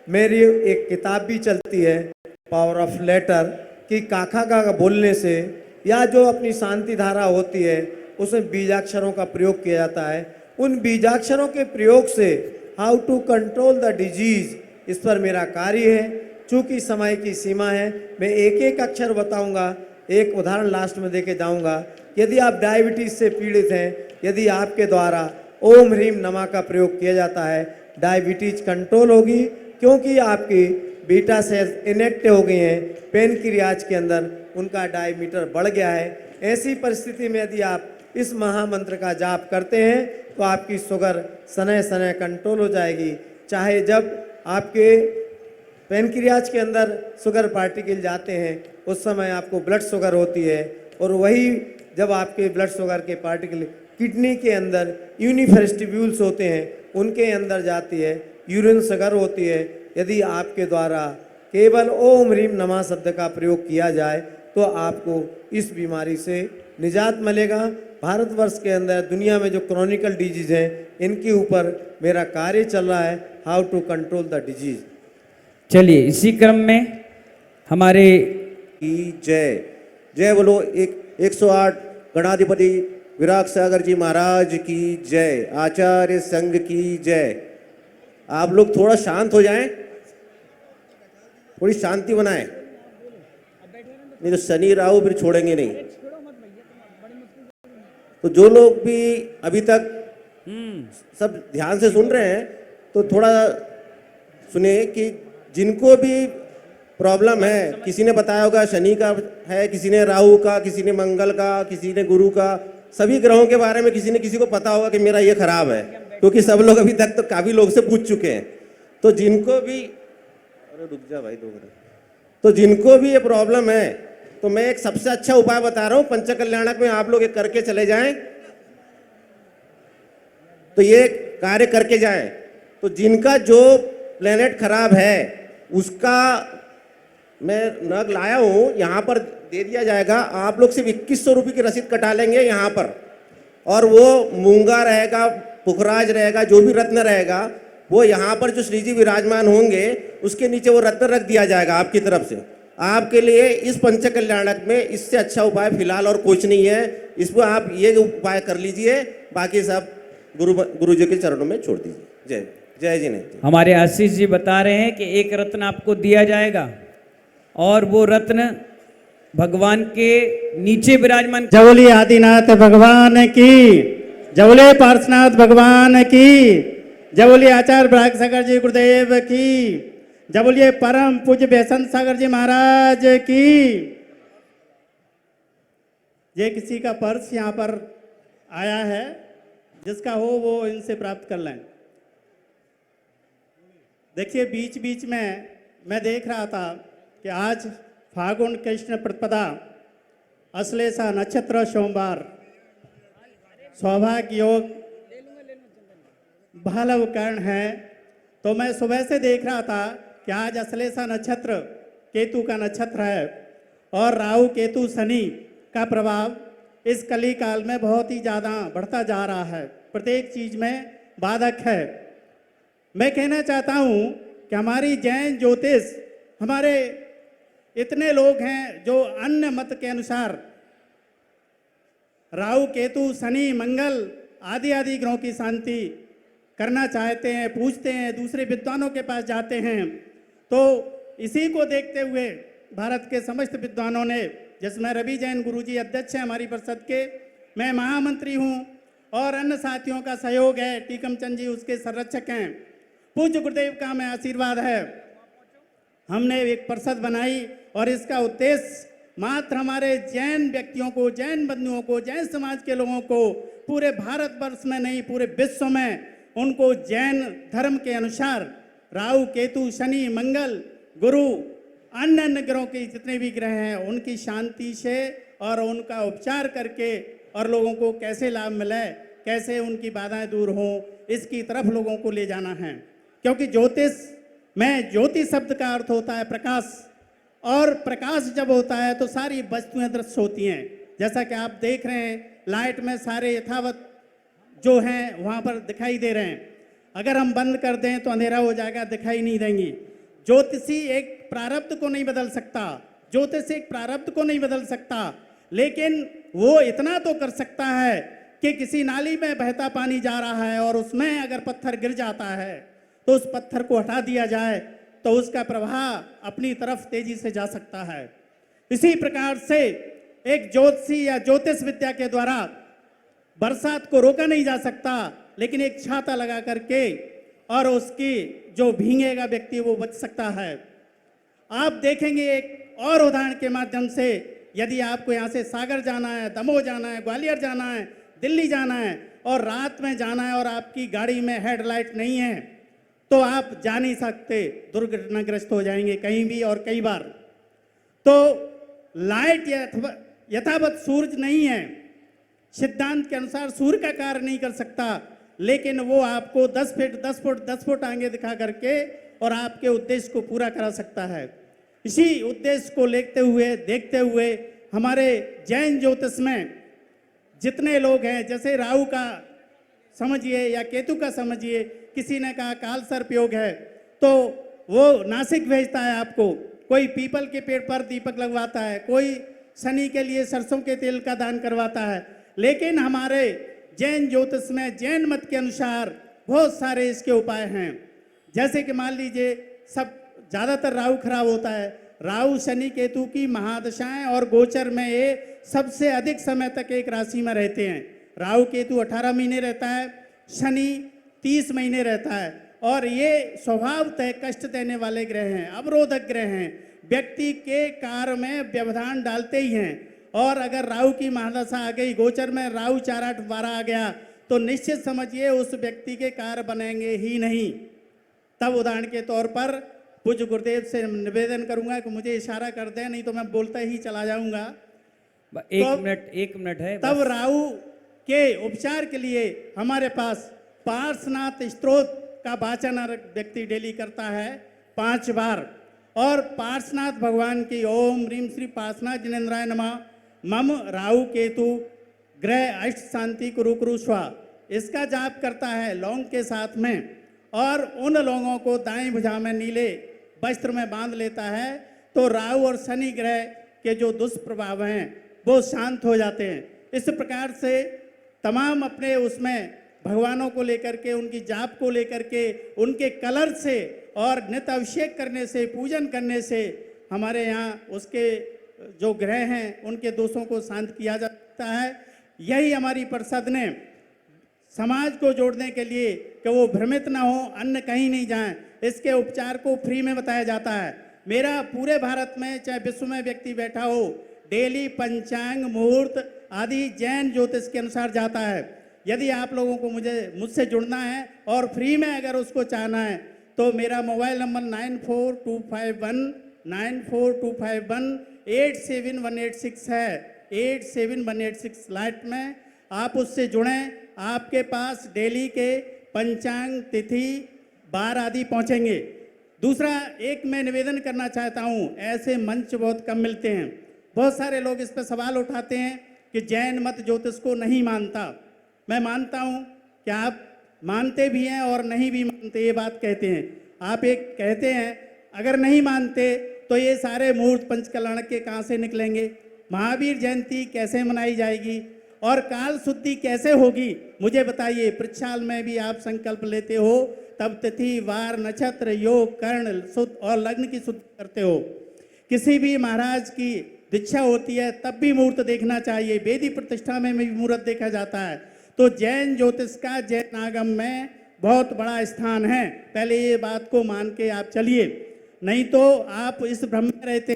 मेरी एक किताब भी चलती है पावर ऑफ लेटर, कि काका का बोलने से या जो अपनी शांति धारा होती है उसमें बीजाक्षरों का प्रयोग किया जाता है। उन बीजाक्षरों के प्रयोग से how to control the disease, इस पर मेरा कार्य है। चूंकि समय की सीमा है, मैं एक एक अक्षर बताऊंगा, एक उदाहरण लास्ट में देके जाऊंगा। यदि आप डायबिटीज से पीड़ित हैं, यदि आपके द्वारा ओम ह्रीम नमा का प्रयोग किया जाता है, डायबिटीज कंट्रोल होगी, क्योंकि आपकी बीटा सेल्स इनएक्टिव हो गई हैं, पेनक्रियाज के अंदर उनका डायमीटर बढ़ गया है। ऐसी परिस्थिति में यदि आप इस महामंत्र का जाप करते हैं तो आपकी शुगर सनय सनय कंट्रोल हो जाएगी। चाहे जब आपके पेनक्रियाज के अंदर शुगर पार्टिकल जाते हैं उस समय आपको ब्लड शुगर होती है, और वही जब आपके ब्लड शुगर के पार्टिकल किडनी के अंदर यूनिफेस्टिब्यूल्स होते हैं उनके अंदर जाती है, यूरिन शुगर होती है। यदि आपके द्वारा केवल ओम ह्रीम नमः शब्द का प्रयोग किया जाए तो आपको इस बीमारी से निजात मिलेगा। भारतवर्ष के अंदर दुनिया में जो क्रॉनिकल डिजीज हैं इनके ऊपर मेरा कार्य चल रहा है, how to control the disease. चलिए इसी क्रम में हमारे की जय जय बोलो। 108 गणाधिपति विराग सागर जी महाराज की जय, आचार्य संघ की जय। आप लोग थोड़ा शांत हो जाएं, थोड़ी शांति बनाएं, नहीं तो शनि राहु फिर छोड़ेंगे नहीं। तो जो लोग भी अभी तक सब ध्यान से सुन रहे हैं तो थोड़ा सुने कि जिनको भी प्रॉब्लम है, किसी ने बताया होगा शनि का है, किसी ने राहु का, किसी ने मंगल का, किसी ने गुरु का, सभी ग्रहों के बारे में किसी ने किसी को पता होगा कि मेरा ये खराब है, क्योंकि सब लोग अभी तक तो काफी लोग से पूछ चुके हैं। तो जिनको भी, अरे रुक जा भाई 2 मिनट, तो जिनको भी ये प्रॉब्लम है तो मैं एक सबसे अच्छा उपाय बता रहा हूं, पंचकल्याणक में आप लोग एक करके चले जाएं, तो ये कार्य करके जाएं। तो जिनका जो प्लेनेट खराब है उसका मैं नग लाया हूं, यहां पर दे दिया जाएगा। आप लोग सिर्फ 2100 रुपये की रसीद कटा लेंगे यहां पर, और वो मूंगा रहेगा, पुखराज रहेगा, जो भी रत्न रहेगा वो यहाँ पर जो श्री जी विराजमान होंगे उसके नीचे वो रत्न रख दिया जाएगा आपकी तरफ से। आपके लिए इस पंचकल्याणक में इससे अच्छा उपाय फिलहाल और कुछ नहीं है। इसको आप ये उपाय कर लीजिए, बाकी सब गुरु जी के चरणों में छोड़ दीजिए। जय जय जी। नहीं, हमारे आशीष जी बता रहे हैं कि एक रत्न आपको दिया जाएगा और वो रत्न भगवान के नीचे विराजमान। जवली आदिनाथ भगवान की, जवले पार्श्वनाथ भगवान की, जवली आचार्य विराग सागर जी गुरुदेव की, जवलिए परम पूज्य बेसन सागर जी महाराज की। ये किसी का पर्स यहाँ पर आया है, जिसका हो वो इनसे प्राप्त कर लें। देखिए बीच बीच में मैं देख रहा था कि आज फागुन कृष्ण प्रतिपदा, अश्लेषा नक्षत्र, सोमवार, सौभाग्य योग, भालव कर्ण है। तो मैं सुबह से देख रहा था कि आज अश्लेषा नक्षत्र केतु का नक्षत्र है और राहु केतु शनि का प्रभाव इस कली काल में बहुत ही ज़्यादा बढ़ता जा रहा है, प्रत्येक चीज़ में बाधक है। मैं कहना चाहता हूँ कि हमारी जैन ज्योतिष, हमारे इतने लोग हैं जो अन्य मत के अनुसार राहु केतु शनि मंगल आदि आदि ग्रहों की शांति करना चाहते हैं, पूछते हैं, दूसरे विद्वानों के पास जाते हैं। तो इसी को देखते हुए भारत के समस्त विद्वानों ने, जिसमें रवि जैन गुरुजी अध्यक्ष हैं हमारी परिषद के, मैं महामंत्री हूं और अन्य साथियों का सहयोग है, टीकम चंद जी उसके संरक्षक हैं, पूज्य गुरुदेव का हमें आशीर्वाद है। हमने एक परिषद बनाई और इसका उद्देश्य मात्र हमारे जैन व्यक्तियों को, जैन बंधुओं को, जैन समाज के लोगों को पूरे भारतवर्ष में नहीं पूरे विश्व में उनको जैन धर्म के अनुसार राहु केतु शनि मंगल गुरु अन्य अन्य ग्रहों के जितने भी ग्रह हैं उनकी शांति से और उनका उपचार करके और लोगों को कैसे लाभ मिले, कैसे उनकी बाधाएं दूर हों, इसकी तरफ लोगों को ले जाना है। क्योंकि ज्योतिष में ज्योति शब्द का अर्थ होता है प्रकाश, और प्रकाश जब होता है तो सारी वस्तुएं दृश्य होती हैं। जैसा कि आप देख रहे हैं लाइट में सारे यथावत जो हैं वहाँ पर दिखाई दे रहे हैं। अगर हम बंद कर दें तो अंधेरा हो जाएगा, दिखाई नहीं देंगी। ज्योतिषी एक प्रारब्ध को नहीं बदल सकता, ज्योतिष एक प्रारब्ध को नहीं बदल सकता, लेकिन वो इतना तो कर सकता है कि किसी नाली में बहता पानी जा रहा है और उसमें अगर पत्थर गिर जाता है तो उस पत्थर को हटा दिया जाए तो उसका प्रवाह अपनी तरफ तेजी से जा सकता है। इसी प्रकार से एक ज्योतिषी या ज्योतिष विद्या के द्वारा बरसात को रोका नहीं जा सकता, लेकिन एक छाता लगा करके और उसकी जो भीगेगा व्यक्ति वो बच सकता है। आप देखेंगे एक और उदाहरण के माध्यम से, यदि आपको यहाँ से सागर जाना है, दमोह जाना है, ग्वालियर जाना है, दिल्ली जाना है और रात में जाना है और आपकी गाड़ी में हेडलाइट नहीं है तो आप जा नहीं सकते, दुर्घटनाग्रस्त हो जाएंगे कहीं भी और कई बार। तो लाइट यथावत सूरज नहीं है, सिद्धांत के अनुसार सूर्य का कार्य नहीं कर सकता, लेकिन वो आपको 10 फुट आगे दिखा करके और आपके उद्देश्य को पूरा करा सकता है। इसी उद्देश्य को देखते हुए हमारे जैन ज्योतिष में जितने लोग हैं, जैसे राहु का समझिए या केतु का समझिए, किसी ने कहा काल सर्प योग है तो वो नासिक भेजता है आपको, कोई पीपल के पेड़ पर दीपक लगवाता है, कोई शनि के लिए सरसों के तेल का दान करवाता है। लेकिन हमारे जैन ज्योतिष में जैन मत के अनुसार बहुत सारे इसके उपाय हैं। जैसे कि मान लीजिए सब ज़्यादातर राहु खराब होता है, राहु शनि केतु की महादशाएं और गोचर में ये सबसे अधिक समय तक एक राशि में रहते हैं। राहु केतु 18 महीने रहता है, शनि 30 महीने रहता है और ये स्वभावतः कष्ट देने वाले ग्रह हैं, अवरोधक ग्रह हैं, व्यक्ति के कार्य में व्यवधान डालते ही हैं। और अगर राहु की महादशा आ गई, गोचर में राहु 4, 8, 12 आ गया तो निश्चित समझिए उस व्यक्ति के कार्य बनेंगे ही नहीं। तब उदाहरण के तौर पर पूज्य गुरुदेव से निवेदन करूंगा कि मुझे इशारा कर दें, नहीं तो मैं बोलता ही चला जाऊंगा। एक मिनट है तब राहु के उपचार के लिए हमारे पास पार्श्वनाथ स्तोत्र का वाचन व्यक्ति डेली करता है 5 बार, और पार्श्वनाथ भगवान की ओम ह्रीम श्री पार्श्वनाथ जिनेन्द्राय नमः मम राहु केतु ग्रह अष्ट शांति कुरु कुरु स्वा, इसका जाप करता है लौंग के साथ में, और उन लोगों को दाएं भुजा में नीले वस्त्र में बांध लेता है तो राहु और शनि ग्रह के जो दुष्प्रभाव हैं वो शांत हो जाते हैं। इस प्रकार से तमाम अपने उसमें भगवानों को लेकर के, उनकी जाप को लेकर के, उनके कलर से और नित्य अभिषेक करने से, पूजन करने से हमारे यहाँ उसके जो ग्रह हैं उनके दोषों को शांत किया जा सकता है। यही हमारी परिषद ने समाज को जोड़ने के लिए कि वो भ्रमित ना हो, अन्य कहीं नहीं जाएं, इसके उपचार को फ्री में बताया जाता है। मेरा पूरे भारत में चाहे विश्व में व्यक्ति बैठा हो, डेली पंचांग मुहूर्त आदि जैन ज्योतिष के अनुसार जाता है। यदि आप लोगों को मुझसे जुड़ना है और फ्री में अगर उसको चाहना है तो मेरा मोबाइल नंबर 9425187186 है, 87186 लाइट में आप उससे जुड़ें। आपके पास डेली के पंचांग तिथि बार आदि पहुंचेंगे। दूसरा एक मैं निवेदन करना चाहता हूं, ऐसे मंच बहुत कम मिलते हैं। बहुत सारे लोग इस पर सवाल उठाते हैं कि जैन मत ज्योतिष को नहीं मानता। मैं मानता हूं कि आप मानते भी हैं और नहीं भी मानते, ये बात कहते हैं। आप एक कहते हैं अगर नहीं मानते तो ये सारे मुहूर्त पंचकल्याण के कहाँ से निकलेंगे, महावीर जयंती कैसे मनाई जाएगी और काल शुद्धि कैसे होगी, मुझे बताइए। पृच्छाल में भी आप संकल्प लेते हो तब तिथि वार नक्षत्र योग कर्ण शुद्ध और लग्न की शुद्धि करते हो। किसी भी महाराज की दीक्षा होती है तब भी मुहूर्त देखना चाहिए, वेदी प्रतिष्ठा में भी मुहूर्त देखा जाता है। तो जैन ज्योतिष का जैन आगम में बहुत बड़ा स्थान है, पहले ये बात को मान के आप चलिए, नहीं तो आप इस भ्रम में रहते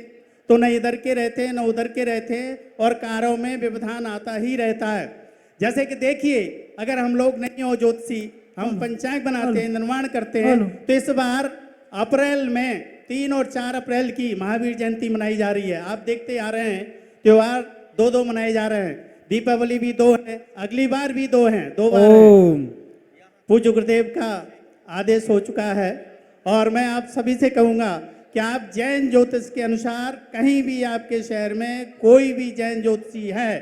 तो न इधर के रहते न उधर के रहते और कार्यों में व्यवधान आता ही रहता है। जैसे कि देखिए, अगर हम लोग नहीं हो ज्योतिषी, हम पंचांग बनाते हैं, निर्माण करते हैं, तो इस बार अप्रैल में 3 और 4 अप्रैल की महावीर जयंती मनाई जा रही है। आप देखते आ रहे हैं त्योहार 2-2 मनाए जा रहे हैं, दीपावली भी 2 है, अगली बार भी 2 हैं, 2 बार है। पूज्य गुरुदेव का आदेश हो चुका है और मैं आप सभी से कहूँगा कि आप जैन ज्योतिष के अनुसार कहीं भी आपके शहर में कोई भी जैन ज्योतिषी है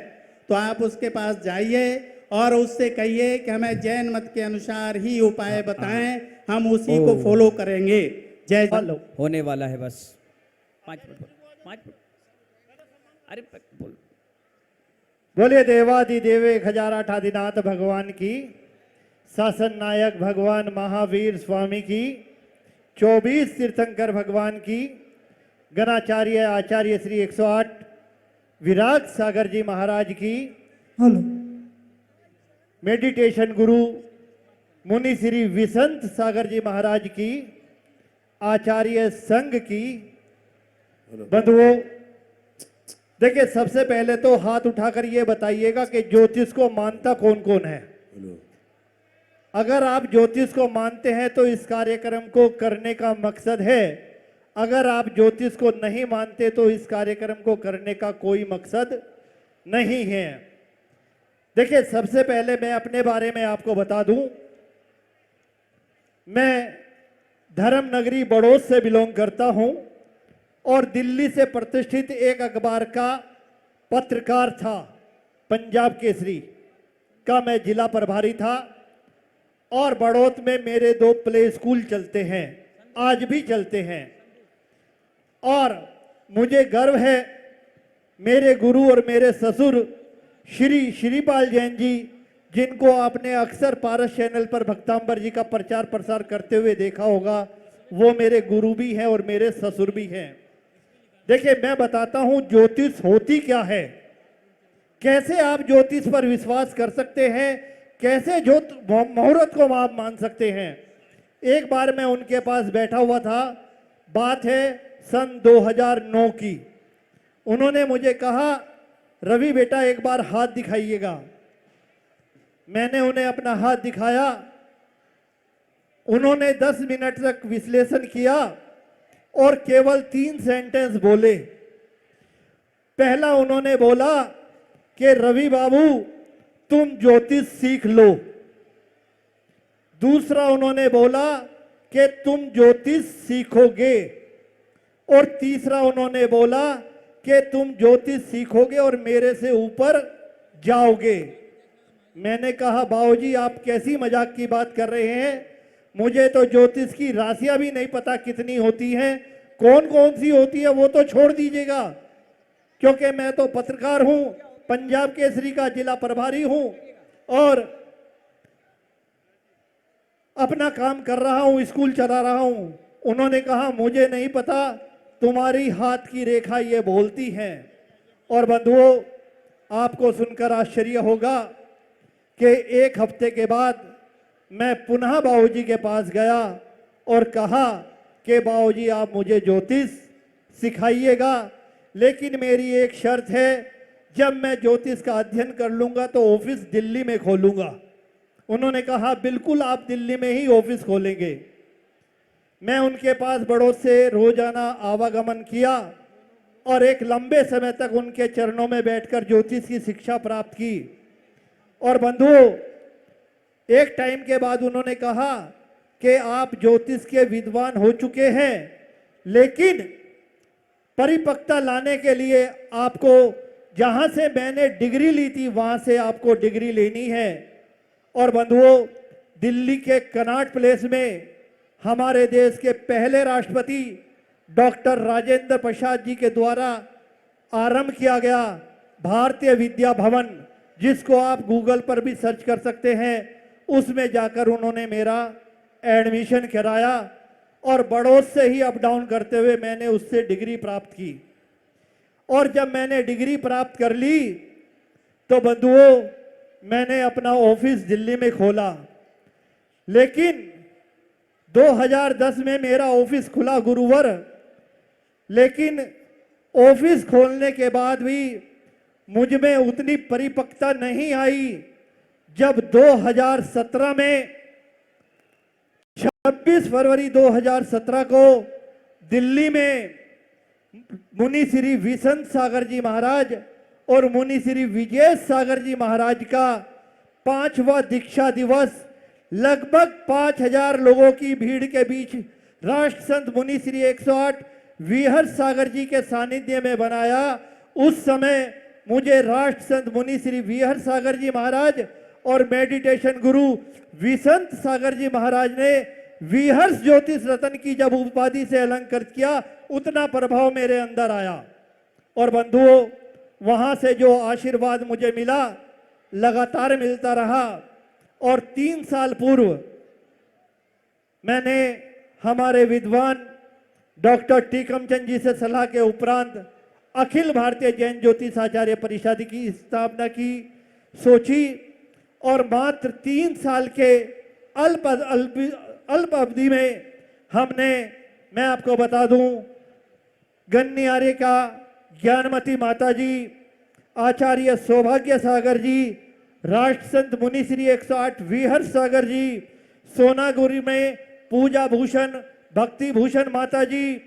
तो आप उसके पास जाइए और उससे कहिए कि हमें जैन मत के अनुसार ही उपाय बताएं, हम उसी को फॉलो करेंगे। जय होने वाला है। बस 5 मिनट, 5 मिनट। अरे बोल। बोलिए देवादिदेव एक हजाराठ आदिनाथ भगवान की, शासन नायक भगवान महावीर स्वामी की, 24 तीर्थंकर भगवान की, गणाचार्य आचार्य श्री 108 विराग सागर जी महाराज की, मेडिटेशन गुरु मुनि श्री विसंत सागर जी महाराज की, आचार्य संघ की। बंधुओं देखिए, सबसे पहले तो हाथ उठाकर ये बताइएगा कि ज्योतिष को मानता कौन कौन है। अगर आप ज्योतिष को मानते हैं तो इस कार्यक्रम को करने का मकसद है। अगर आप ज्योतिष को नहीं मानते तो इस कार्यक्रम को करने का कोई मकसद नहीं है। देखिए, सबसे पहले मैं अपने बारे में आपको बता दूं, मैं धर्म नगरी बड़ौद से बिलोंग करता हूं और दिल्ली से प्रतिष्ठित एक अखबार का पत्रकार था, पंजाब केसरी का मैं जिला प्रभारी था। और बड़ौद में मेरे 2 प्ले स्कूल चलते हैं, आज भी चलते हैं। और मुझे गर्व है, मेरे गुरु और मेरे ससुर श्री श्रीपाल जैन जी, जिनको आपने अक्सर पारस चैनल पर भक्तांबर जी का प्रचार प्रसार करते हुए देखा होगा, वो मेरे गुरु भी हैं और मेरे ससुर भी हैं। देखिए, मैं बताता हूं ज्योतिष होती क्या है, कैसे आप ज्योतिष पर विश्वास कर सकते हैं, कैसे मुहूर्त को आप मान सकते हैं। एक बार मैं उनके पास बैठा हुआ था, बात है सन 2009 की। उन्होंने मुझे कहा, रवि बेटा एक बार हाथ दिखाइएगा। मैंने उन्हें अपना हाथ दिखाया। उन्होंने 10 मिनट तक विश्लेषण किया और केवल 3 सेंटेंस बोले। पहला उन्होंने बोला कि रवि बाबू तुम ज्योतिष सीख लो। दूसरा उन्होंने बोला कि तुम ज्योतिष सीखोगे। और तीसरा उन्होंने बोला कि तुम ज्योतिष सीखोगे और मेरे से ऊपर जाओगे। मैंने कहा, बाबूजी आप कैसी मजाक की बात कर रहे हैं, मुझे तो ज्योतिष की राशियां भी नहीं पता कितनी होती हैं, कौन कौन सी होती है वो तो छोड़ दीजिएगा, क्योंकि मैं तो पत्रकार हूं, पंजाब केसरी का जिला प्रभारी हूं और अपना काम कर रहा हूं, स्कूल चला रहा हूं। उन्होंने कहा, मुझे नहीं पता, तुम्हारी हाथ की रेखा ये बोलती है। और बंधुओं, आपको सुनकर आश्चर्य होगा कि 1 हफ्ते के बाद मैं पुनः बाबूजी के पास गया और कहा कि बाबूजी आप मुझे ज्योतिष सिखाइएगा, लेकिन मेरी एक शर्त है, जब मैं ज्योतिष का अध्ययन कर लूंगा तो ऑफिस दिल्ली में खोलूंगा। उन्होंने कहा, बिल्कुल आप दिल्ली में ही ऑफिस खोलेंगे। मैं उनके पास बड़ौद से रोजाना आवागमन किया और एक लंबे समय तक उनके चरणों में बैठकर ज्योतिष की शिक्षा प्राप्त की। और बंधुओं, एक टाइम के बाद उन्होंने कहा कि आप ज्योतिष के विद्वान हो चुके हैं, लेकिन परिपक्वता लाने के लिए आपको जहां से मैंने डिग्री ली थी वहां से आपको डिग्री लेनी है। और बंधुओं, दिल्ली के कनॉट प्लेस में हमारे देश के पहले राष्ट्रपति डॉक्टर राजेंद्र प्रसाद जी के द्वारा आरंभ किया गया भारतीय विद्या भवन, जिसको आप गूगल पर भी सर्च कर सकते हैं, उसमें जाकर उन्होंने मेरा एडमिशन कराया और बड़ौद से ही अप डाउन करते हुए मैंने उससे डिग्री प्राप्त की। और जब मैंने डिग्री प्राप्त कर ली तो बंधुओं, मैंने अपना ऑफिस दिल्ली में खोला। लेकिन 2010 में मेरा ऑफिस खुला गुरुवार, लेकिन ऑफिस खोलने के बाद भी मुझ में उतनी परिपक्वता नहीं आई। जब 2017 में 26 फरवरी 2017 को दिल्ली में मुनि श्री विसंत सागर जी महाराज और मुनि श्री विजय सागर जी महाराज का 5वां दीक्षा दिवस लगभग 5000 लोगों की भीड़ के बीच राष्ट्र संत मुनि श्री 108 विहर सागर जी के सानिध्य में बनाया। उस समय मुझे राष्ट्र संत मुनि श्री विहर सागर जी महाराज और मेडिटेशन गुरु विसंत सागर जी महाराज ने विहर्ष ज्योतिष रत्न की जब उपाधि से अलंकृत किया, उतना प्रभाव मेरे अंदर आया। और बंधुओं, वहां से जो आशीर्वाद मुझे मिला लगातार मिलता रहा। और 3 साल पूर्व मैंने हमारे विद्वान डॉक्टर टीकमचंद जी से सलाह के उपरांत अखिल भारतीय जैन ज्योतिष आचार्य परिषद की स्थापना की सोची। और मात्र 3 साल के अल्प अवधि में हमने, मैं आपको बता दूं, गन्नी आर्य का ज्ञानमती माता जी, आचार्य सौभाग्य सागर जी, राष्ट्र संत मुनिश्री 108 विहर्ष सागर जी, सोनागुरी में पूजा भूषण भक्ति भूषण माता जी,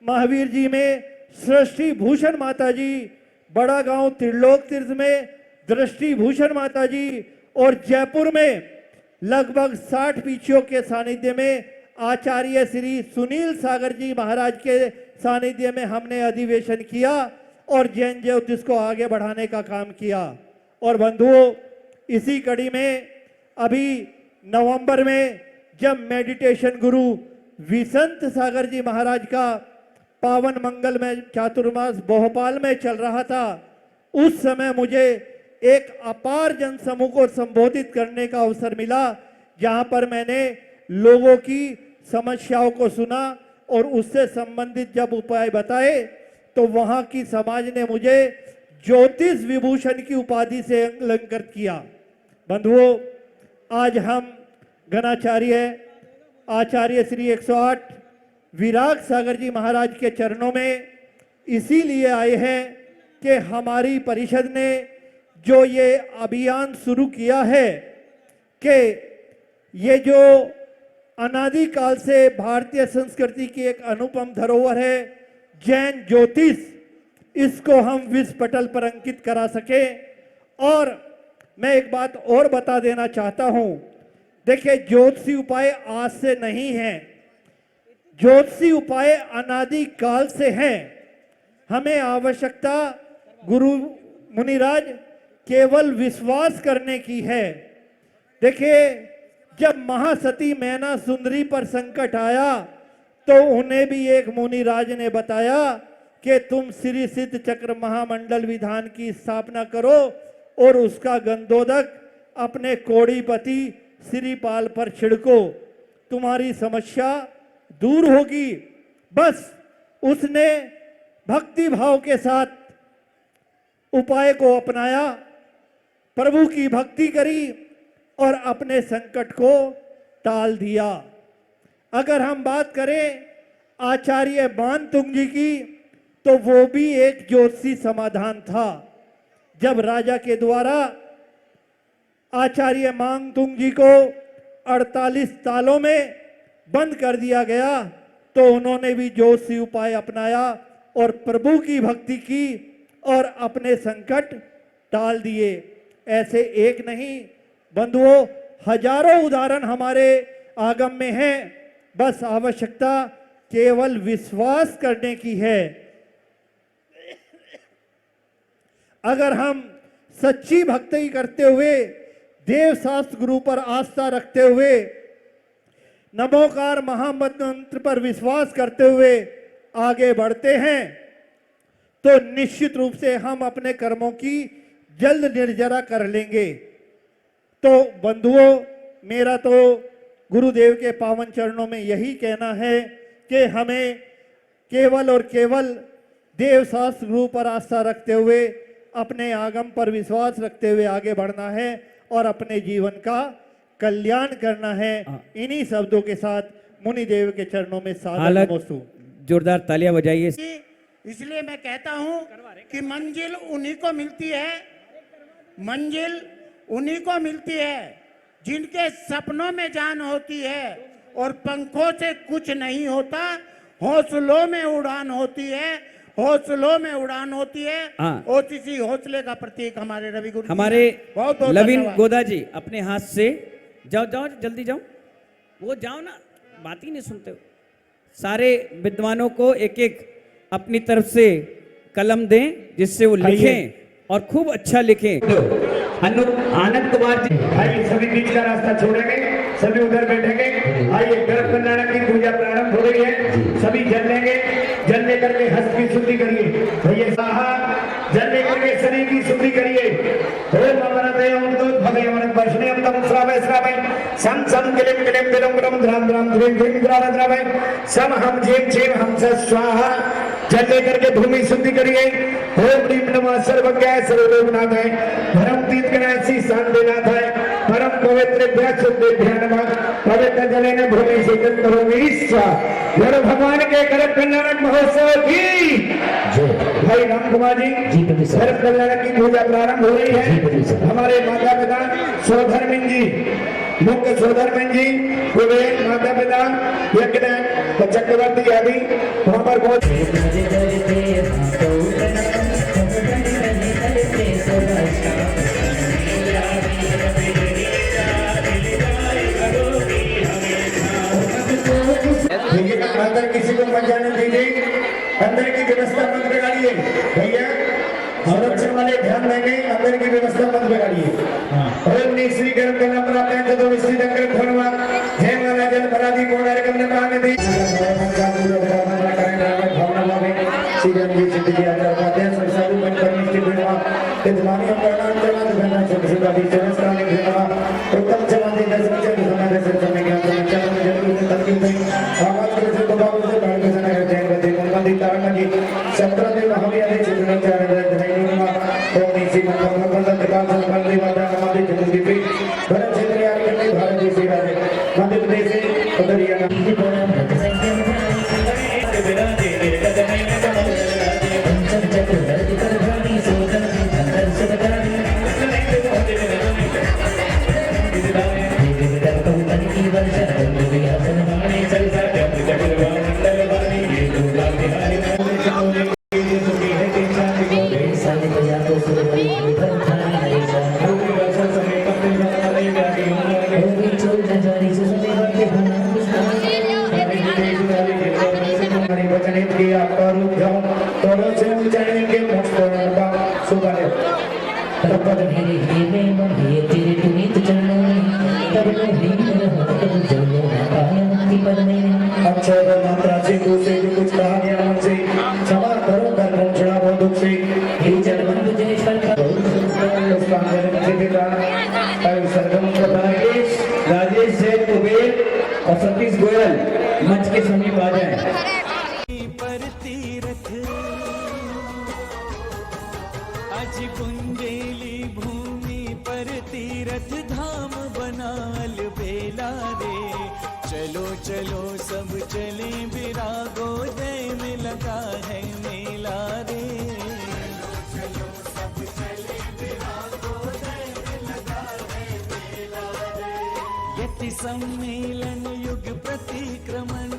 महावीर जी में सृष्टि भूषण माता जी, बड़ा गांव त्रिलोक तीर्थ में दृष्टि भूषण माता जी, और जयपुर में लगभग 60 पीछियों के सानिध्य में आचार्य श्री सुनील सागर जी महाराज के सानिध्य में हमने अधिवेशन किया और जैन ज्योतिष को आगे बढ़ाने का काम किया। और बंधुओं, इसी कड़ी में अभी नवंबर में जब मेडिटेशन गुरु विसंत सागर जी महाराज का पावन मंगल में चातुर्मास भोपाल में चल रहा था, उस समय मुझे एक अपार जन समूह को संबोधित करने का अवसर मिला, जहां पर मैंने लोगों की समस्याओं को सुना और उससे संबंधित जब उपाय बताए तो वहां की समाज ने मुझे ज्योतिष विभूषण की उपाधि से अलंकृत किया। बंधुओं, आज हम गणाचार्य आचार्य श्री 108 विराग सागर जी महाराज के चरणों में इसीलिए आए हैं कि हमारी परिषद ने जो ये अभियान शुरू किया है कि ये जो अनादि काल से भारतीय संस्कृति की एक अनुपम धरोहर है जैन ज्योतिष, इसको हम विश्व पटल पर अंकित करा सके। और मैं एक बात और बता देना चाहता हूं, देखिए, ज्योतिषी उपाय आज से नहीं है, ज्योतिषी उपाय अनादि काल से हैं। हमें आवश्यकता गुरु मुनिराज केवल विश्वास करने की है। देखिए, जब महासती मैना सुंदरी पर संकट आया तो उन्हें भी एक मुनिराज ने बताया कि तुम श्री सिद्ध चक्र महामंडल विधान की स्थापना करो और उसका गंधोदक अपने कोड़ीपति श्रीपाल पर छिड़को, तुम्हारी समस्या दूर होगी। बस उसने भक्ति भाव के साथ उपाय को अपनाया, प्रभु की भक्ति करी और अपने संकट को टाल दिया। अगर हम बात करें आचार्य मानतुंग जी की, तो वो भी एक ज्योतिषी समाधान था। जब राजा के द्वारा आचार्य मानतुंग जी को 48 तालों में बंद कर दिया गया तो उन्होंने भी ज्योतिषी उपाय अपनाया और प्रभु की भक्ति की और अपने संकट टाल दिए। ऐसे एक नहीं बंधुओं, हजारों उदाहरण हमारे आगम में हैं। बस आवश्यकता केवल विश्वास करने की है। अगर हम सच्ची भक्ति करते हुए, देव शास्त्र गुरु पर आस्था रखते हुए, नमोकार महामंत्र पर विश्वास करते हुए आगे बढ़ते हैं तो निश्चित रूप से हम अपने कर्मों की जल्द निर्जरा कर लेंगे। तो बंधुओं, मेरा तो गुरुदेव के पावन चरणों में यही कहना है कि हमें केवल और केवल देव शास्त्र गुरु पर आस्था रखते हुए, अपने आगम पर विश्वास रखते हुए आगे बढ़ना है और अपने जीवन का कल्याण करना है। इन्हीं शब्दों के साथ मुनिदेव के चरणों में सादर नमस्तु। जोरदार तालियां बजाइए। इसलिए मैं कहता हूं कि मंजिल उन्हीं को मिलती है, मंजिल उन्हीं को मिलती है जिनके सपनों में जान होती है और पंखों से कुछ नहीं होता, हौसलों में उड़ान होती है, हौसलों में उड़ान होती है। और इसी हौसले का प्रतीक हमारे रवि गुरु, हमारे बहुत बहुत लविन धन्यवाद। गोदा जी अपने हाथ से जाओ जाओ जल्दी जाओ, वो जाओ ना, बात ही नहीं सुनते हो। सारे विद्वानों को एक एक अपनी तरफ से कलम दें जिससे वो लिखें और खूब अच्छा लिखें। आनंद कुमार जी भाई सभी बीच का रास्ता छोड़ेंगे। सभी उधर बैठेंगे। आइए, गर्भ कल्याणक की पूजा प्रारंभ हो रही है। सभी जल लेंगे, जल लेकर के हस्त की शुद्धि करिए। भैया साहब जल लेकर के शरीर की शुद्धि करिए। ओम अमरते ओम तो भगे अमर वर्षणे हम तम श्रावय श्रावय सम सम किलिम किलिम किलम किलम द्राम द्राम द्रीम द्रीम द्राम द्रावय सम हम जेम जेम हम स्वाहा। जल लेकर के भूमि शुद्धि करिए। ओम ह्रीम नमः सर्वज्ञाय सर्वलोकनाथाय धर्म तीर्थ गणासी शांतिनाथ है परम पवित्र शुद्धेभ्यः नमः। पवित्र जलेन भूमि सिंचन करोमि स्वाहा। भगवान के गर्भ कल्याणक महोत्सव की भाई राम कुमार जी गर्भ कल्याणक की पूजा प्रारंभ हो रही है। हमारे माता पिता स्वधर्मिन जी, मुख्य स्वधर्मिन जी, कुबेर माता पिता यज्ञ चक्रवर्ती आदि वहां पर बहुत अंदर किसी को मत जाने दीजिए। अंदर की व्यवस्था मत बिगाड़िए भैया। संरक्षण वाले ध्यान देंगे, अंदर की व्यवस्था मत बिगाड़िए। ओम श्री गर्भ कला प्राप्त तो विस्तृत अंग्र धर्मा जय महाराज जन पराधि कोणार कमन पाने दी भावना में सीधे की सिद्धि की आचार करते हैं। संसारू बन कर निश्चित हुआ यजमानी हम प्रणाम करना दुखना छोटे छोटा भी चरस्ता ने भेजा उत्तम समाधि दर्शन से समय दर्शन समय ज्ञान समय चरण जरूर से तत्किन से आवाज के से बाबू से बाहर के समय रहते हैं बते मंगल तारण की सत्र में महावीर ने चित्र चार धनाई नुमा ओम नीसी मंगल मंगल प्रकाश संपन्न देवता हमारे जन्म की भी भरत क्षेत्र यार करने भारत देश से राजे मध्य प्रदेश से उतरिया राजेश जैन कुबेर और सतीश गोयल मंच के समीप आ जाए। आज गुंजेली भूमि पर तीरथ धाम बनाल बेला रे। चलो चलो सब चले विरागो दय में लगा है मेला रे। चलो सब चले विरागो दय में लगा है मेला रे। यति सम्मेलन युग प्रतिक्रमण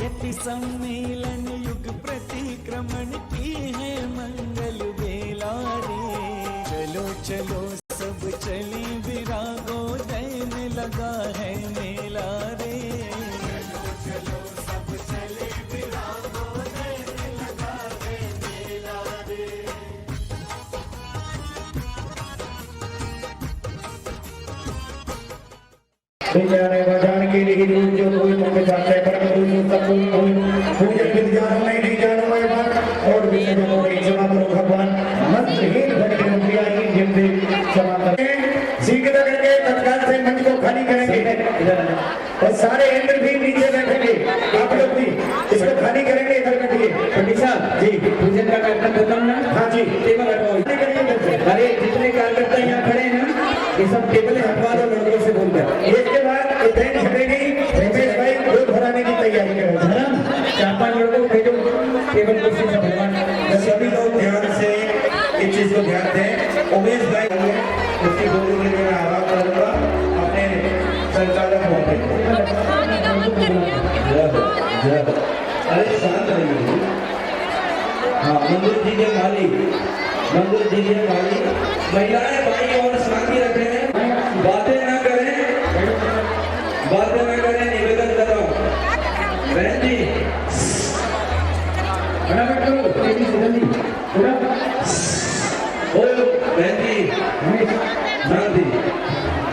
यति सम्मेलन युग प्रतिक्रमण की है मंगल बेला रे। चलो चलो सब चले विरागो दय में लगा है मेला रे। चलो चलो सब चले विरागो दय में लगा है मेला रे। बजान के लिए जो कोई मुख्य जाता है परम सब कोई पूजन विधि जानो नहीं जानो मैं बात और विषय में कोई क्षमा करो भगवान मंत्रहीन भक्त के मुखिया ही जिंदे क्षमा करें। सीखता करके तत्काल से मंच को खाली करेंगे और सारे इंद्र भी नीचे बैठेंगे। आप लोग भी इसको खाली करेंगे। इधर बैठिए पंडित साहब जी। पूजन का कार्यक्रम खत्म ना? हाँ जी, टेबल हटवाओ। अरे जितने कार्यकर्ता यहाँ खड़े हैं ना ये सब टेबल हटवा दो लड़कों से बोलकर। इसके बाद इतनी हटेगी रमेश भाई दूध भराने की तैयारी करें। धर्म 4-5 लड़कों भेजो टेबल कुर्सी से भगवान। सभी लोग ध्यान से इस चीज को ध्यान दें। उमेश भाई उसकी बोली के लिए मैं आवाज करूंगा अपने संचालक होंगे। अरे शांत रहिए। हाँ, मंदिर जी के मालिक महिलाएं भाई और शांति रखें, बातें ना करें, निवेदन कर रहा हूँ। बहन जी फटाफट करो, जल्दी ओ बहन जी शांति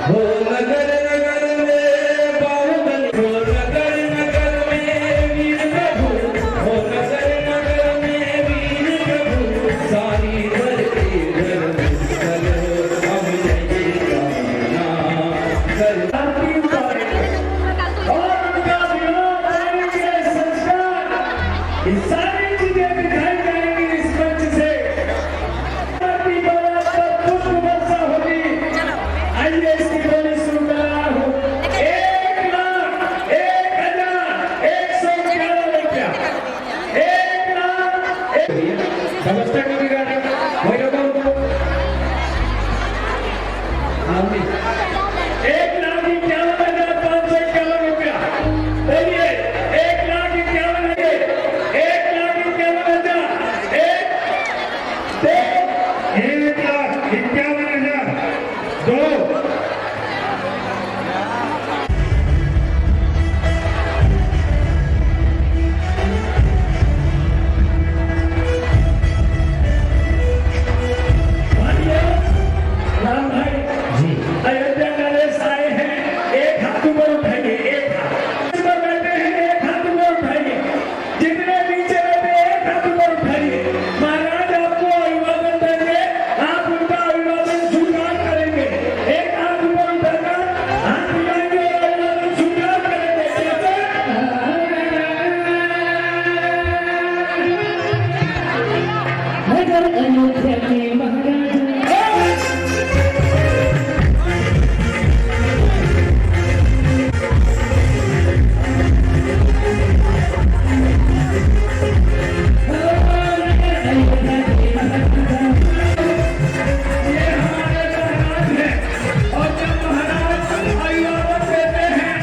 हो नगर नगर में बाहुबली हो नगर नगर में वीर प्रभु हो नगर नगर में वीर प्रभु सारी धरती धर्म हम जय कामना करती और उनका विनोद उनके संस्कार ये सारी चीजें दिखाई जाएंगी इस मंच से। धरती पर आप पर पुष्प वर्षा होगी। आइए इसकी बोली शुरू कर रहा हूँ। 1,01,111 रुपया। 1,01,000 व्यवस्था की भी गाड़ी वही रखो उनको। 1,51,551 रुपया। बोलिए 1,51,000 1,51,000 1,51,000 दो राम भाई जी अयोध्या नरेश आए हैं। एक हाथ ऊपर उठाइए। एक हाथ ऊपर बैठे हैं। एक हाथ ऊपर उठाइए। जितने नीचे बैठे एक हाथ ऊपर उठाइए। महाराज आपको अभिवादन देंगे। आप उनका अभिवादन स्वीकार करेंगे। एक हाथ ऊपर उठाकर हाथ मिलाएंगे और अभिवादन स्वीकार करेंगे। नगर अयोध्या के महाराज और जब महाराज अभिवादन देते हैं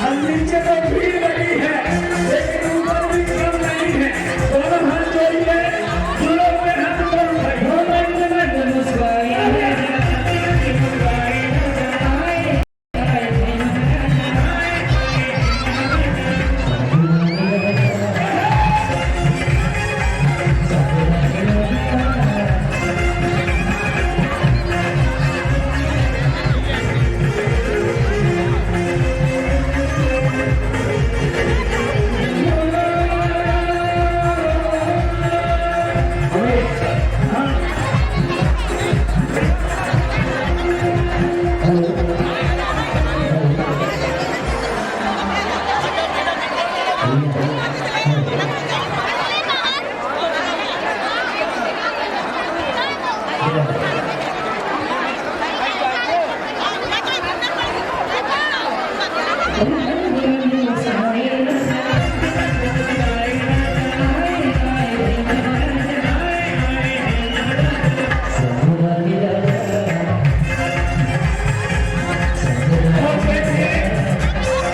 हम नीचे तो भीड़ लगी है लेकिन ऊपर भी कम नहीं है। दोनों हाथ जोड़िए। दोनों पे हाथ ऊपर उठाइए। और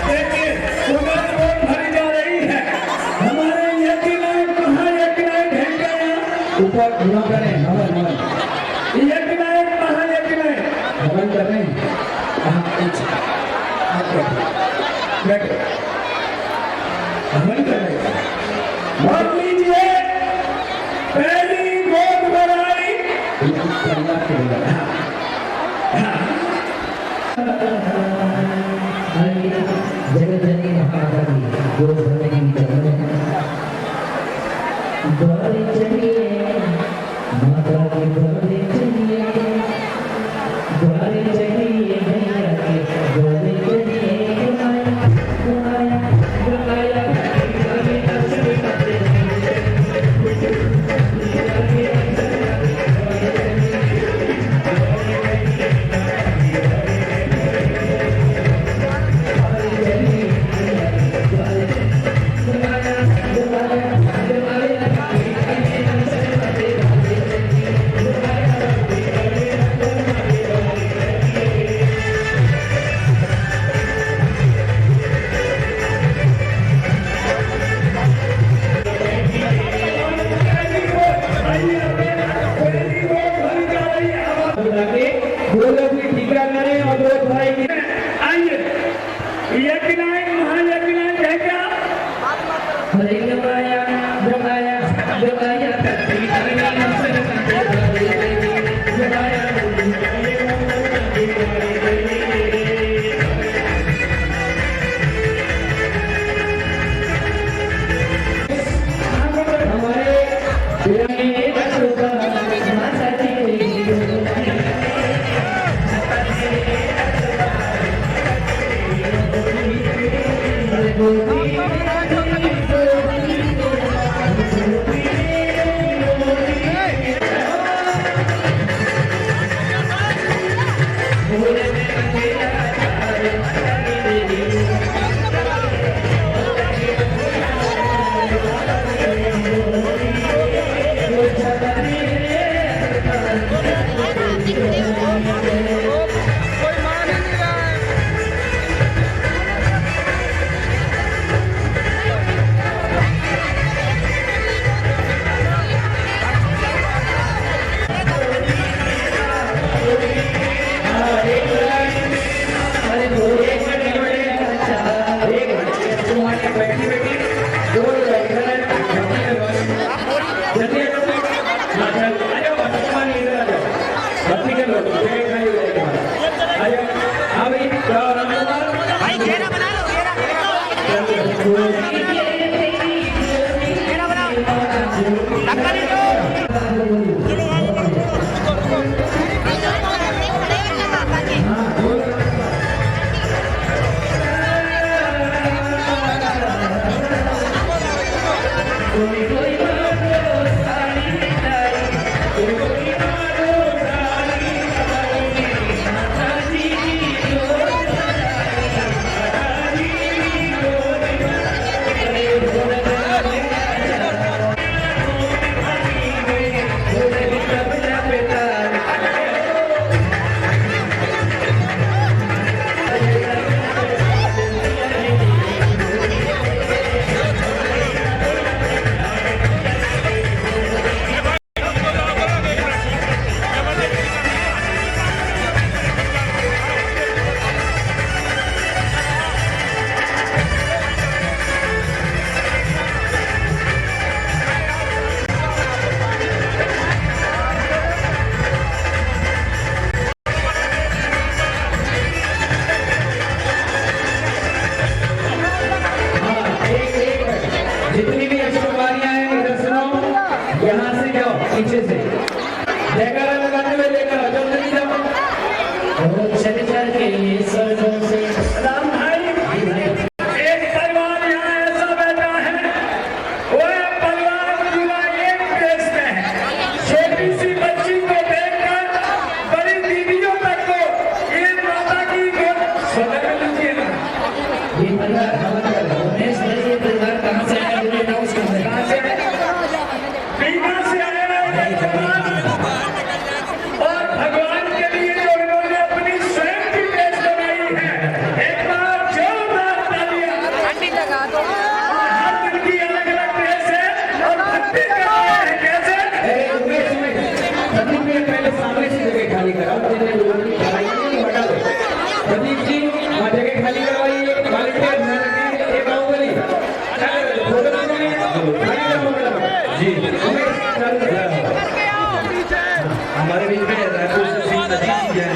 देखिए उधर वोट भरी जा रही है। हमारे यज्ञ नायक महायज्ञ नायक हैं क्या यहाँ? ऊपर पूरा करें हवन हवन यज्ञ नायक महायज्ञ नायक हवन कर रहे हैं हाँ पीछे आप बैठो हवन कर रहे हैं। और लीजिए पहली गोद भराई परिवार के लिए जगजननी महाकाली गोद भरने की चरण में द्वारे चलिए माता के द्वारे चलिए द्वारे चलिए मैया के द्वारे चलिए गुनाया गुनाया जितनी भी अशुभवारियां हैं इधर सुनो, यहाँ से जाओ पीछे से जयकारा लगाते हुए लेकर आओ, जल्दी जाओ। चल चल के स्वर्गों से राम भाई, एक परिवार यहाँ ऐसा बैठा है, वो परिवार पूरा एक देश में है। छोटी सी बच्ची को देखकर बड़ी दीदियों तक को ये माता की गोद स्वर्ग में लीजिए ना। ये परिवार हमारा है, ये परिवार कहाँ से आया, मुझे ना उसका कहाँ से आया? बीमा से आया है ये परिवार। और भगवान के लिए जो इन्होंने अपनी स्वयं की देश बनाई है, एक बार जोरदार तालियां। हर दिन की अलग अलग देश है और भक्ति कर रहे हैं कैसे? प्रदीप जी पहले सामने से जगह खाली कराओ, जितने लोगों की खाली हटा दो। प्रदीप जी वहाँ जगह खाली करवाइए, वॉलंटियर ध्यान रखिए, एक आओ बोली फोटो खाली करवाओ जी। हमारे बीच में रायपुर से सिंह नदी जी हैं,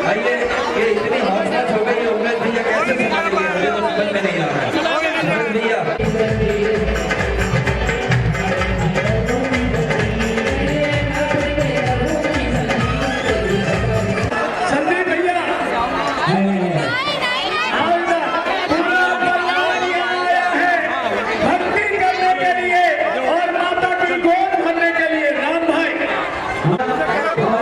आइए, ये इतनी हौसला हो गई है, उमेश भैया कैसे संभालेंगे, मुझे तो समझ में नहीं आ रहा है। भैया संदीप भैया आओ इधर। पूरा परिवार यहाँ आया है भक्ति करने के लिए और माता की गोद भरने के लिए। राम भाई बंद कर दो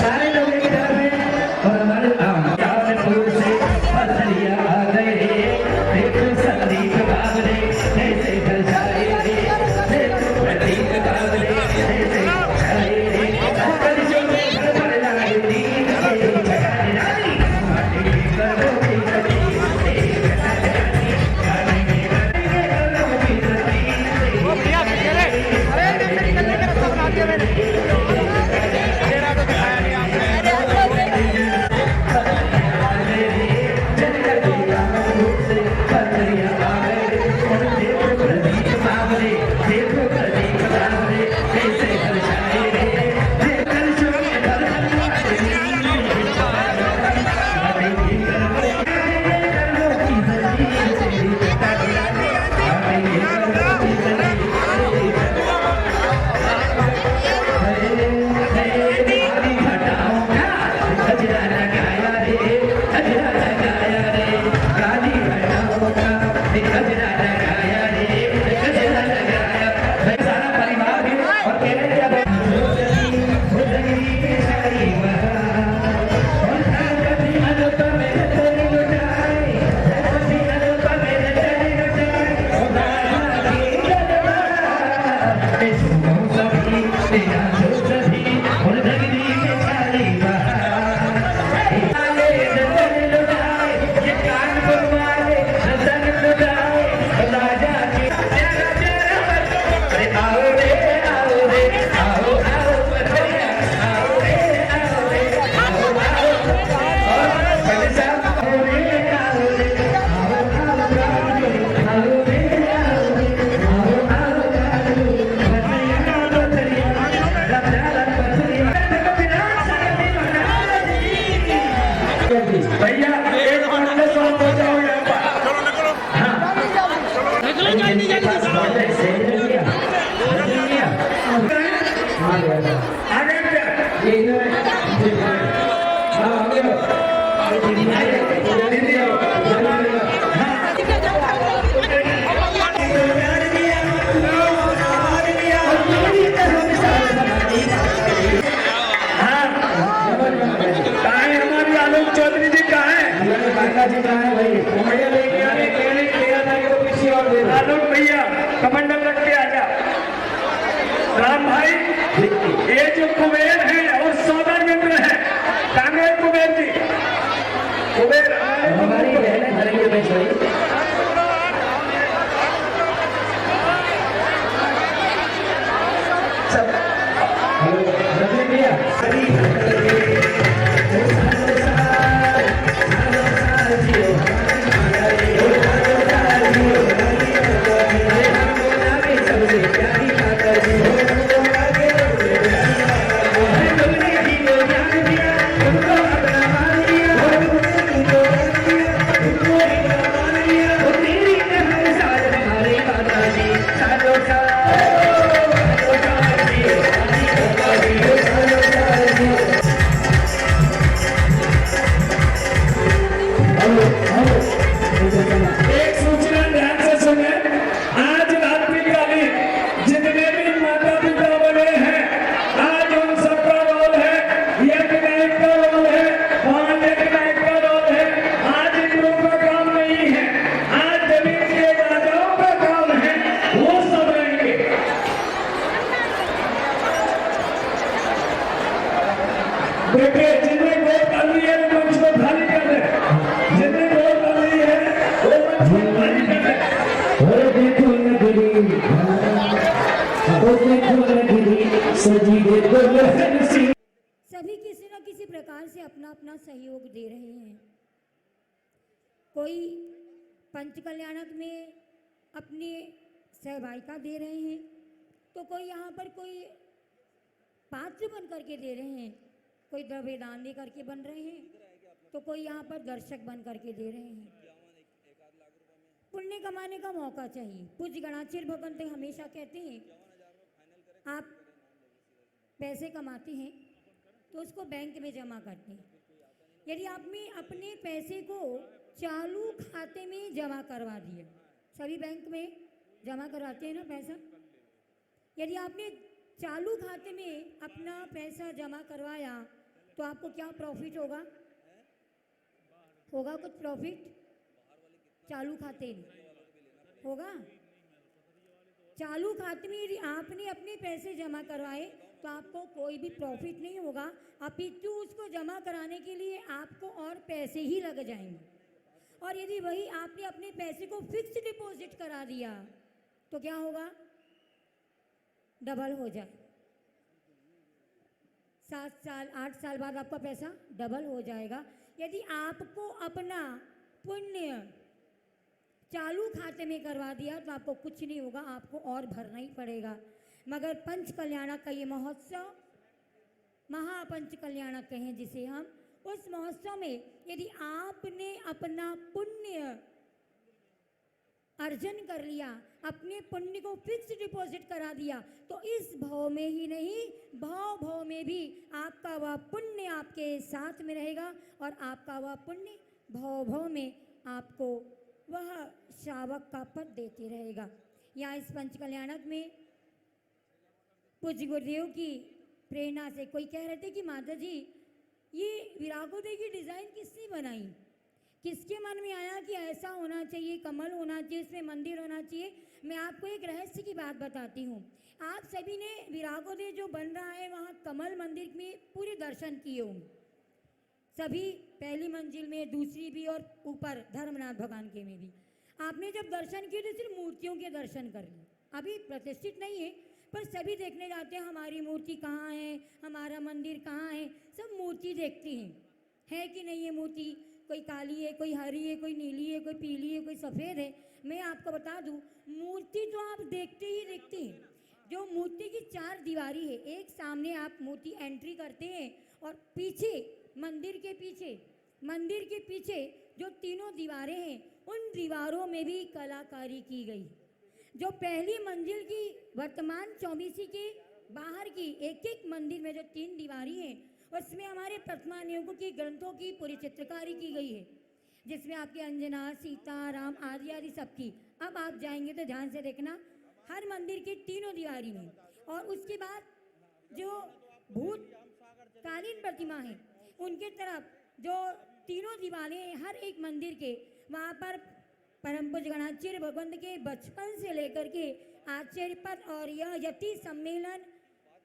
सारे लोग एक तरफ हैं और हमारे पूर्व से फसलिया आ गए, देखो संदीप बाबरे ऐसे ढल जाए रे, देखो प्रदीप बाबरे ऐसे छाए रे, कलियों में घर लाए दी ये जगाने वाली माटी करो की सती, एक जगाने गाने में गाने करो की सती। वो भैया अरे कैसे निकलने का रास्ता बना दिया मैंने, तेरा तो दिखाया नहीं आपने। काका जी कहाँ है भाई? भैया लेके आने कहने 13 तारीख को किसी और दे दो। आलोक भैया कमंडल रख के आजा। राम भाई ये जो कुबेर है और सौदा मित्र है, कांग्रेस कुबेर जी, कुबेर हमारी बहनें धरेंगे बेच भाई। एक सूचना ध्यान से सुने। आज रात्रिकालीन जितने भी माता पिता बने हैं, आज उन सबका रोल है, एक नायक का रोल है, वहां एक नायक का रोल है। आज इंद्रों का काम नहीं है, आज जमीन के राजाओं का काम है, वो सब रहेंगे। देखिए जिन्हें वोट डालनी है मंच को खाली कर दे, जिन्हें वोट डालनी है वो मंच को खाली कर दे। सभी किसी न किसी प्रकार से अपना अपना सहयोग दे रहे हैं। कोई पंच कल्याणक में अपनी सहभागिता दे रहे हैं, तो कोई यहाँ पर कोई पात्र बन करके दे रहे हैं, कोई द्रव्यदान दे करके बन रहे हैं, तो कोई यहाँ पर दर्शक बन करके दे रहे हैं। पुण्य कमाने का मौका चाहिए। पूज्य गणाचीर भगवंत हमेशा कहते हैं, आप पैसे कमाते हैं तो उसको बैंक में जमा करते हैं। यदि आपने अपने पैसे को चालू खाते में जमा करवा दिया, सभी बैंक में जमा करवाते हैं ना पैसा, यदि आपने चालू खाते में अपना पैसा जमा करवाया तो आपको क्या प्रॉफिट होगा? होगा कुछ प्रॉफिट? चालू खाते में होगा? चालू खाते में यदि आपने अपने पैसे जमा करवाए तो आपको कोई भी प्रॉफिट नहीं होगा, अपितु उसको जमा कराने के लिए आपको और पैसे ही लग जाएंगे। और यदि वही आपने अपने पैसे को फिक्स डिपॉजिट करा दिया तो क्या होगा? डबल हो जाए। 7 साल 8 साल बाद आपका पैसा डबल हो जाएगा। यदि आपको अपना पुण्य चालू खाते में करवा दिया तो आपको कुछ नहीं होगा, आपको और भरना ही पड़ेगा। मगर पंच कल्याणक का ये महोत्सव, महापंच कल्याणक कहें जिसे हम, उस महोत्सव में यदि आपने अपना पुण्य अर्जन कर लिया, अपने पुण्य को फिक्स डिपॉजिट करा दिया, तो इस भाव में ही नहीं, भाव में भी आपका वह पुण्य आपके साथ में रहेगा और आपका वह पुण्य भाव में आपको वह श्रावक का पद देते रहेगा। यहाँ इस पंच कल्याणक में पूज्य गुरुदेव की प्रेरणा से कोई कह रहे थे कि माता जी ये विरागोदय की डिज़ाइन किसने बनाई? किसके मन में आया कि ऐसा होना चाहिए, कमल होना चाहिए, इसमें मंदिर होना चाहिए? मैं आपको एक रहस्य की बात बताती हूँ। आप सभी ने विरागोदय जो बन रहा है वहाँ कमल मंदिर में पूरे दर्शन किए होंगे सभी, पहली मंजिल में, दूसरी भी और ऊपर धर्मनाथ भगवान के में भी। आपने जब दर्शन किए तो सिर्फ मूर्तियों के दर्शन कर लिए, अभी प्रतिष्ठित नहीं है, पर सभी देखने जाते हैं हमारी मूर्ति कहाँ है, हमारा मंदिर कहाँ है, सब मूर्ति देखते हैं, है कि नहीं है मूर्ति। कोई काली है, कोई हरी है, कोई नीली है, कोई पीली है, कोई सफ़ेद है। मैं आपको बता दूं, मूर्ति तो आप देखते ही देखते हैं। जो मूर्ति की 4 दीवारी है, एक सामने आप मूर्ति एंट्री करते हैं और पीछे मंदिर के पीछे जो 3 दीवारें हैं, उन दीवारों में भी कलाकारी की गई। जो पहली मंजिल की वर्तमान चौबीसी के बाहर की एक मंदिर में जो 3 दीवारी हैं, उसमें हमारे प्रतिमानियों की ग्रंथों की पूरी चित्रकारी की गई है, जिसमें आपके अंजना, सीता, राम आदि सबकी। अब आप जाएंगे तो ध्यान से देखना, हर मंदिर की 3 दीवारी में। और उसके बाद जो भूतकालीन प्रतिमा है, उनके तरफ जो तीनों दीवारें हर एक मंदिर के वहाँ पर परम पूज्य गणाचार्य भगवंत के बचपन से लेकर के आचार्य पद और यह यति सम्मेलन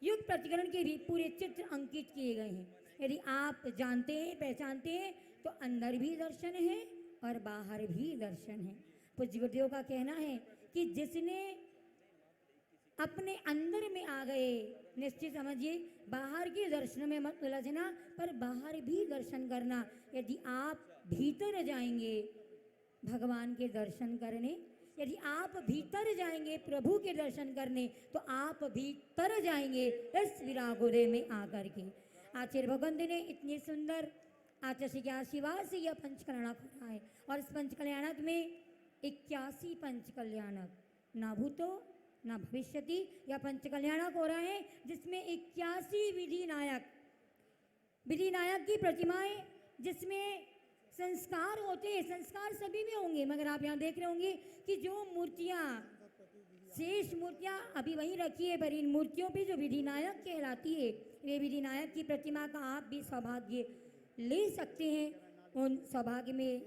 युग प्रतिकरण के भी पूरे चित्र अंकित किए गए हैं। यदि आप जानते हैं पहचानते हैं तो अंदर भी दर्शन है और बाहर भी दर्शन है। पूज्य गुरुदेव का कहना है कि जिसने अपने अंदर में आ गए, निश्चित समझिए बाहर के दर्शन में मत उलझना, पर बाहर भी दर्शन करना। यदि आप भीतर जाएंगे भगवान के दर्शन करने, यदि आप भीतर जाएंगे प्रभु के दर्शन करने, तो आप भीतर जाएंगे इस विरागोदय में आकर के। आचार्य भगवंत ने इतनी सुंदर आचार्य के आशीर्वाद से यह पंचकल्याणक हो रहा है। और इस पंचकल्याणक में 81 पंचकल्याणक, ना भूतो ना भविष्यति, यह पंचकल्याणक हो रहा है जिसमें 81 विधि नायक की प्रतिमाएं, जिसमें संस्कार होते हैं। संस्कार सभी में होंगे, मगर आप यहाँ देख रहे होंगे कि जो मूर्तियाँ शेष मूर्तियाँ अभी वहीं रखी है, पर इन मूर्तियों पे जो विधिनायक कहलाती है, वे विधिनायक की प्रतिमा का आप भी सौभाग्य ले सकते हैं, उन सौभाग्य में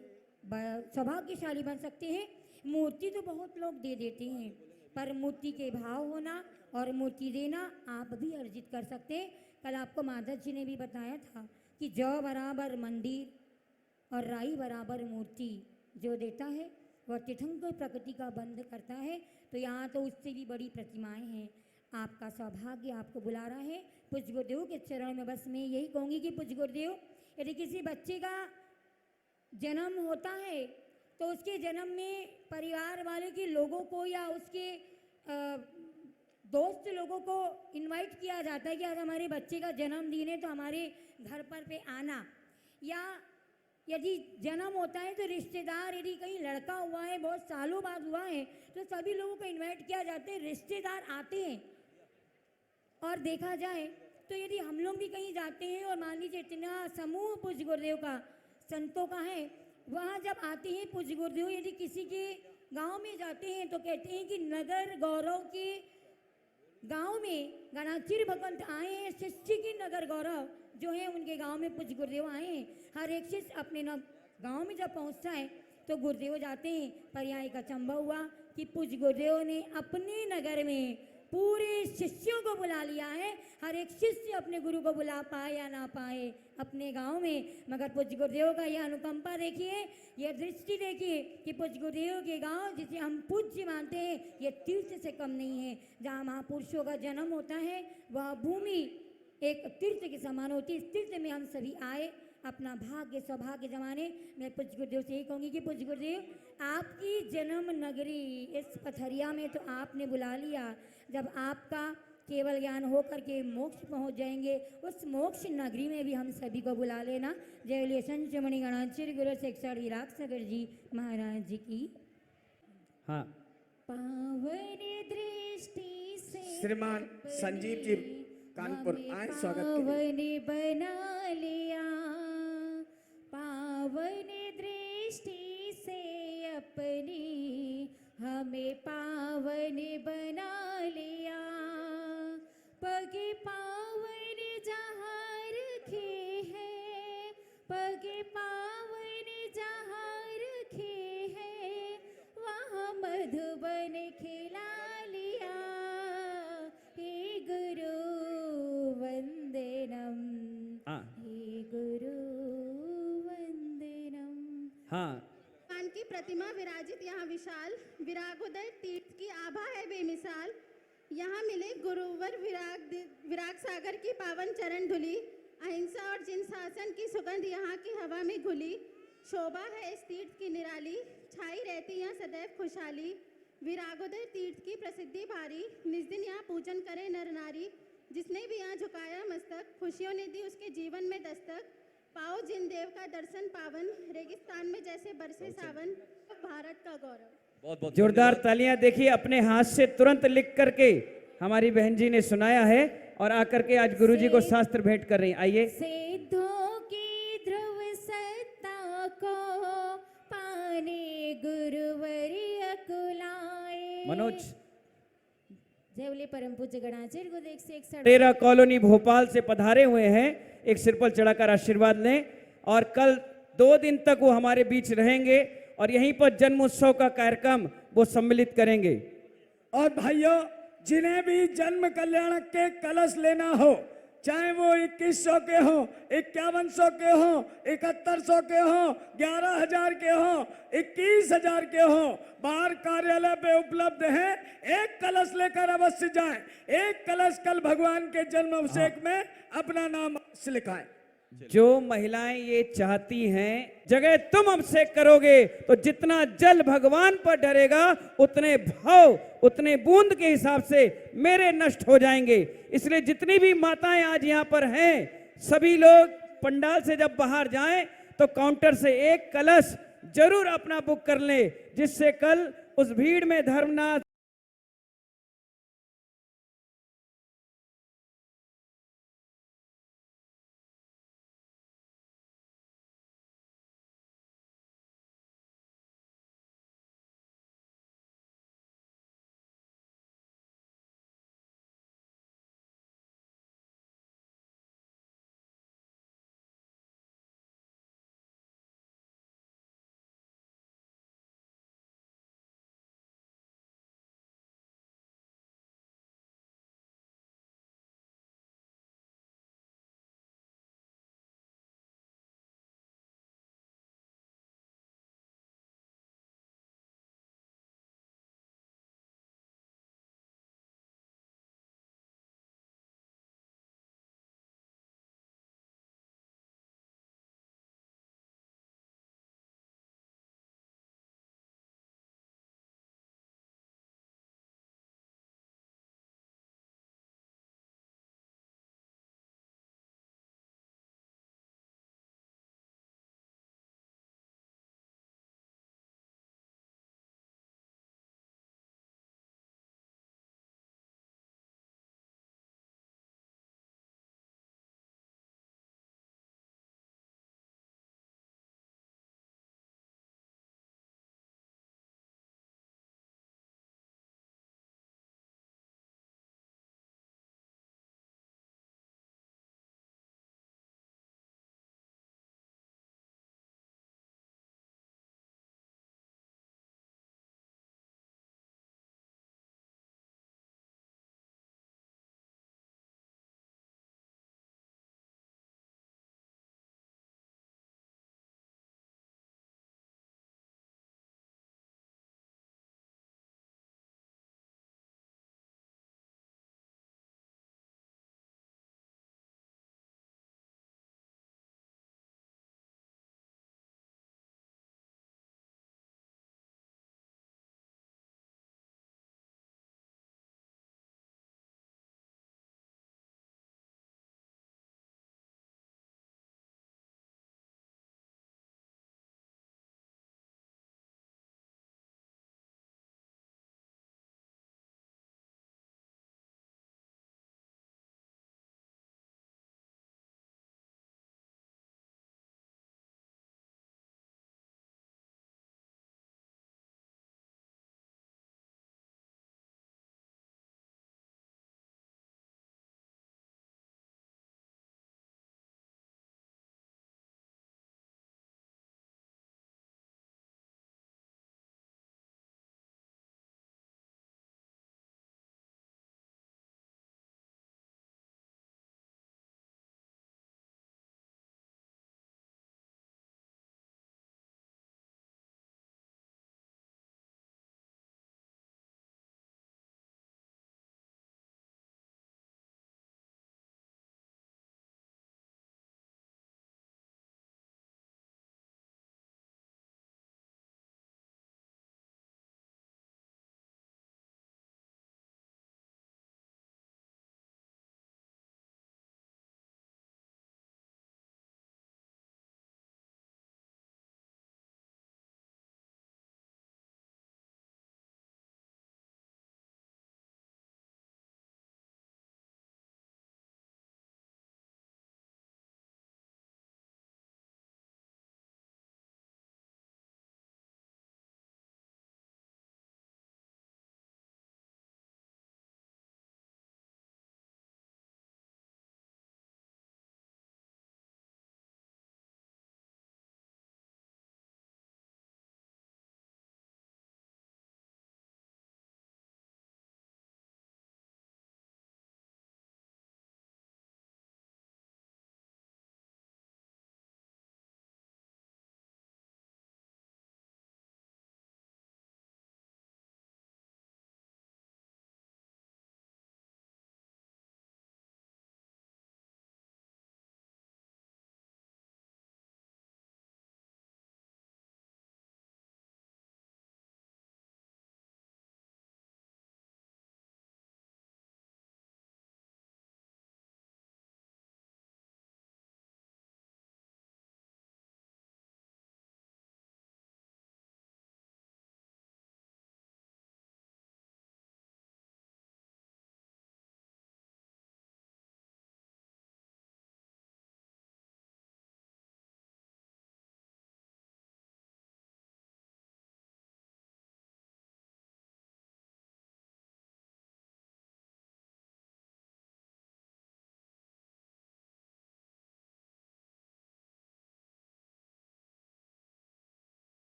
सौभाग्यशाली बन सकते हैं। मूर्ति तो बहुत लोग दे देते हैं, पर मूर्ति के भाव होना और मूर्ति देना आप भी अर्जित कर सकते हैं। कल आपको माधव जी ने भी बताया था कि जौ बराबर मंदिर और राई बराबर मूर्ति जो देता है वह तीर्थंकर प्रकृति का बंध करता है। तो यहाँ तो उससे भी बड़ी प्रतिमाएं हैं। आपका सौभाग्य आपको बुला रहा है पूज्य गुरुदेव के चरण में। बस मैं यही कहूँगी कि पूज्य गुरुदेव, यदि किसी बच्चे का जन्म होता है तो उसके जन्म में परिवार वाले के लोगों को या उसके दोस्त लोगों को इनवाइट किया जाता है कि आज हमारे बच्चे का जन्मदिन है तो हमारे घर पर पे आना। या यदि जन्म होता है तो रिश्तेदार, यदि कहीं लड़का हुआ है बहुत सालों बाद हुआ है तो सभी लोगों को इनवाइट किया जाता है, रिश्तेदार आते हैं। और देखा जाए तो यदि हम लोग भी कहीं जाते हैं और मान लीजिए इतना समूह पूज्य गुरुदेव का संतों का है, वहाँ जब आते हैं पूज्य गुरुदेव, यदि किसी के गांव में जाते हैं तो कहते हैं कि नगर गौरव के गांव में गणाचार्य भगवंत आए हैं, शिष्य की नगर गौरव जो है उनके गांव में पूज्य गुरुदेव आए हैं। हर एक शिष्य अपने गांव में जब पहुंचता है तो गुरुदेव जाते हैं। पर यहाँ एक अचंभा हुआ कि पूज्य गुरुदेव ने अपने नगर में पूरे शिष्यों को बुला लिया है। हर एक शिष्य अपने गुरु को बुला पाए या ना पाए अपने गांव में, मगर पूज्य गुरुदेव का यह अनुकंपा देखिए, यह दृष्टि देखिए कि पूज्य गुरुदेव के गांव जिसे हम पूज्य मानते हैं ये तीर्थ से कम नहीं है। जहाँ महापुरुषों का जन्म होता है वह भूमि एक तीर्थ के समान होती है। इस तीर्थ में हम सभी आए अपना भाग्य सौभाग्य जमाने। मैं पूज्य गुरुदेव से यही कहूँगी कि पूज्य गुरुदेव आपकी जन्म नगरी इस पथरिया में तो आपने बुला लिया, जब आपका केवल ज्ञान हो करके मोक्ष पहुँच जाएंगे उस मोक्ष नगरी में भी हम सभी को बुला लेना। जय लिये संचमणि गणाचार्य गुरु शिक्षण विराग सागर जी महाराज जी की। हाँ, पावन दृष्टि से श्रीमान संजीव जी कानपुर आए, स्वागत पावन बना लिया, पावन दृष्टि से अपनी हमें पावन बना लिया। पग पावन जहाँ रखे हैं, पग पावन जहाँ रखे हैं वहाँ मधुबन खिला लिया। हे गुरु वंदनम, हाँ, हे गुरु वंदनम। हाँ, भगवान की प्रतिमा विराजित यहाँ विशाल, विरागोदय तीर्थ की आभा है बेमिसाल। यहाँ मिले गुरुवर विराग सागर की पावन चरण धुली, अहिंसा और जिन शासन की सुगंध यहाँ की हवा में घुली। शोभा है इस तीर्थ की निराली, छाई रहती यहाँ सदैव खुशहाली। विरागोदय तीर्थ की प्रसिद्धि भारी, निज दिन यहाँ पूजन करे नर नारी। जिसने भी यहाँ झुकाया मस्तक, खुशियों ने दी उसके जीवन में दस्तक। पाओ जिन देव का दर्शन पावन, रेगिस्तान में जैसे बरसे सावन, भारत का गौरव। बहुत बहुत जोरदार तालियां। देखिए अपने हाथ से तुरंत लिख करके हमारी बहन जी ने सुनाया है और आकर के आज गुरु जी को शास्त्र भेंट कर रही हैं। आइए। सिद्धों की ध्रुव सत्ता को पाने गुरुवर अकुलाए। मनोज, जय बोले परम पूज्य गणाचार्य गुरुदेव 161 13 कॉलोनी भोपाल से पधारे हुए हैं। एक सिर पर चढ़ाकर आशीर्वाद लें। और कल 2 दिन तक वो हमारे बीच रहेंगे और यहीं पर जन्मोत्सव का कार्यक्रम वो सम्मिलित करेंगे। और भाइयों, जिन्हें भी जन्म कल्याण के कलश लेना हो, चाहे वो 2100 के हो, 5100 के हो, 7100 के हो, 11000 के हो, 21000 के हो, बाहर कार्यालय पे उपलब्ध है। एक कलश लेकर अवश्य जाएं। एक कलश कल भगवान के जन्म अभिषेक में अपना नाम अवश्य लिखाएं। जो महिलाएं ये चाहती हैं, जगह तुम अभिषेक करोगे तो जितना जल भगवान पर डरेगा उतने भाव, उतने बूंद के हिसाब से मेरे नष्ट हो जाएंगे। इसलिए जितनी भी माताएं आज यहाँ पर हैं, सभी लोग पंडाल से जब बाहर जाएं तो काउंटर से एक कलश जरूर अपना बुक कर लें, जिससे कल उस भीड़ में धर्मनाथ